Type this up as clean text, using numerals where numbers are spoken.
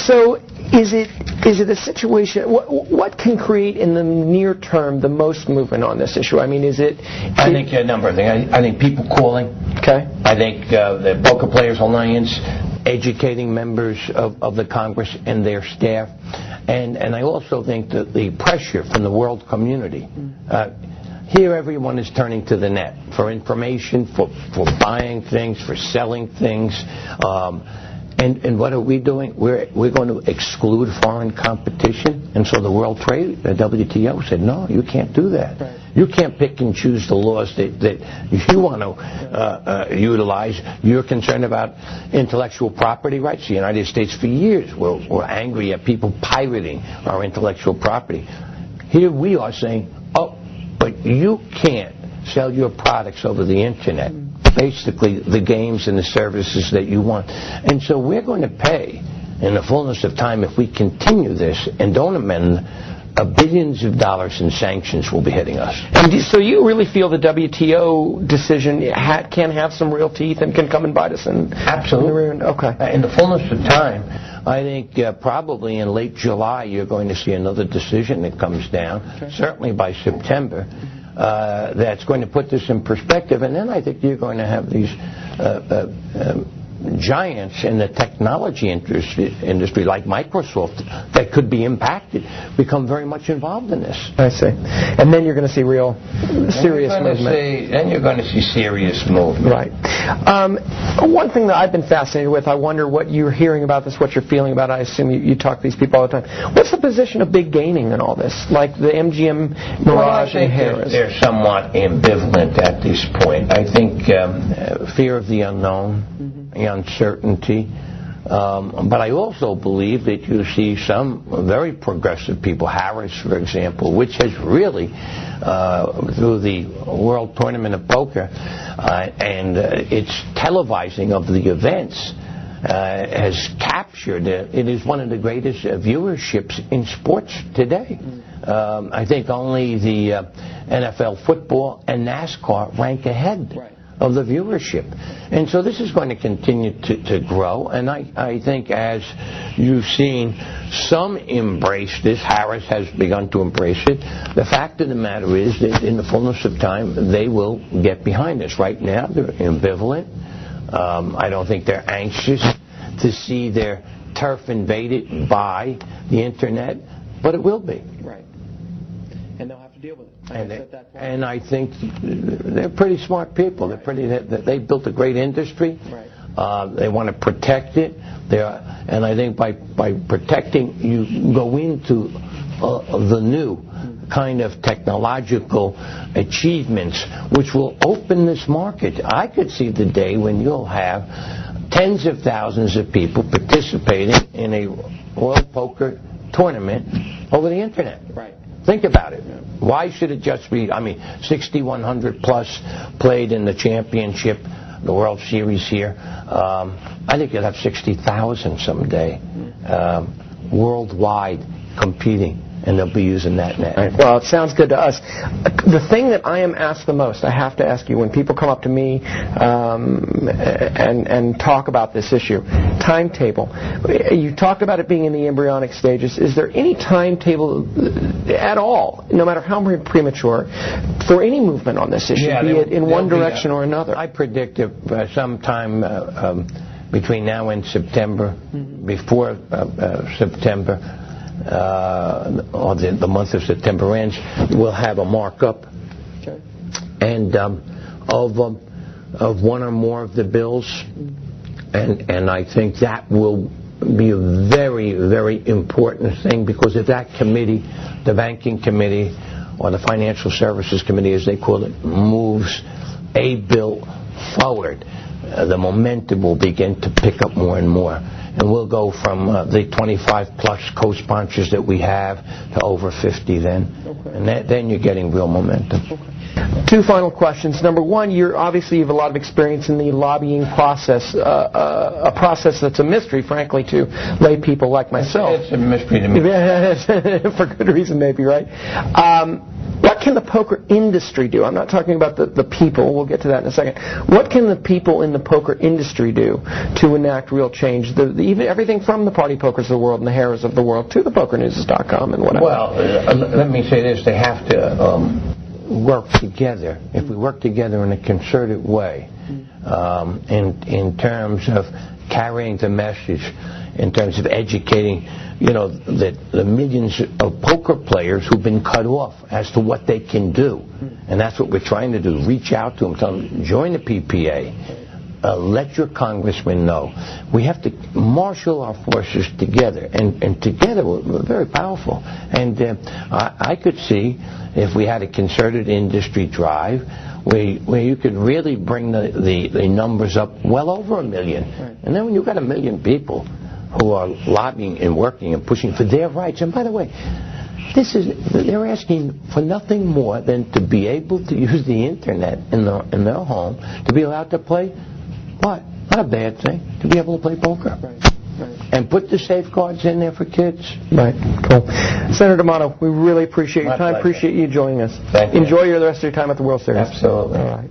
So is it a situation? What can create in the near term the most movement on this issue? I mean, is it? I think a number of things. I think people calling. Okay. I think the Poker Players Alliance educating members of the Congress and their staff, and I also think that the pressure from the world community. Here everyone is turning to the net for information, for buying things, for selling things. And what are we doing? We're going to exclude foreign competition. And so the World Trade, the WTO, said, no, you can't do that. Right. You can't pick and choose the laws that you want to utilize. You're concerned about intellectual property rights. The United States for years were angry at people pirating our intellectual property. Here we are saying, oh, but you can't sell your products over the Internet. Basically, the games and the services that you want. And so we're going to pay, in the fullness of time, if we continue this and don't amend, billions of dollars in sanctions will be hitting us. And so you really feel the WTO decision can have some real teeth and can come and bite us? Absolutely. Okay. In the fullness of time, I think probably in late July you're going to see another decision that comes down, certainly by September, that's going to put this in perspective. And then I think you're going to have these giants in the technology industry like Microsoft that could be impacted become very much involved in this. I see. And then you're going to see real serious movement. Then you're going to see serious movement. Right. One thing that I've been fascinated with, I wonder what you're hearing about this, what you're feeling about it. I assume you talk to these people all the time. What's the position of big gaming in all this? Like the MGM, Mirage, and Harris? They're somewhat ambivalent at this point. I think fear of the unknown, the uncertainty. But I also believe that you see some very progressive people, Harris, for example, which has really, through the World Tournament of Poker and its televising of the events, has captured it. It is one of the greatest viewerships in sports today. I think only the NFL football and NASCAR rank ahead of the viewership. And so this is going to continue to grow, and I think as you've seen some embrace this, Harris has begun to embrace it, the fact of the matter is that in the fullness of time they will get behind this. Right now they're ambivalent. I don't think they're anxious to see their turf invaded by the Internet, but it will be. Right. And they'll have to deal with it. And I think they're pretty smart people. They built a great industry. Right. They want to protect it. And I think by protecting, you go into the new kind of technological achievements which will open this market. I could see the day when you'll have tens of thousands of people participating in a World Poker tournament over the Internet. Right. Think about it. Why should it just be, 6,100 plus played in the championship, the World Series here. I think you'll have 60,000 someday worldwide competing, and they'll be using that net. Right. Well, it sounds good to us. The thing that I am asked the most, I have to ask you, when people come up to me and talk about this issue, timetable. You talked about it being in the embryonic stages. Is there any timetable at all, no matter how premature, for any movement on this issue, be it in one direction or another? I predict sometime between now and September, before September, or the month of September ends, we'll have a markup, and of one or more of the bills, and I think that will be a very, very important thing, because if that committee, the banking committee, or the financial services committee, as they call it, moves a bill forward, the momentum will begin to pick up more and more. And we'll go from the 25-plus co-sponsors that we have to over 50 then. Okay. And then you're getting real momentum. Okay. Two final questions. Number one, you have a lot of experience in the lobbying process, a process that's a mystery, frankly, to lay people like myself. It's a mystery to me. For good reason, maybe, right? What can the poker industry do? I'm not talking about the people. We'll get to that in a second. What can the people in the poker industry do to enact real change? Even everything from the Party Pokers of the world and the Harris of the world to the PokerNews.com and whatever. Well, let me say this. They have to work together. If we work together in a concerted way, in terms of carrying the message, in terms of educating, the millions of poker players who've been cut off as to what they can do. And that's what we're trying to do, reach out to them, tell them, join the PPA, let your congressman know. We have to marshal our forces together, and together we're very powerful. And I could see, if we had a concerted industry drive, where you could really bring the numbers up well over 1 million. Right. And then when you've got 1 million people who are lobbying and working and pushing for their rights, and by the way, they're asking for nothing more than to be able to use the internet in their home, to be allowed to play what? Not a bad thing, to be able to play poker. Right. And put the safeguards in there for kids. Right. Cool. Senator D'Amato, we really appreciate your time. Pleasure. Appreciate you joining us. Thank you. Enjoy the rest of your time at the World Series. Absolutely. All right.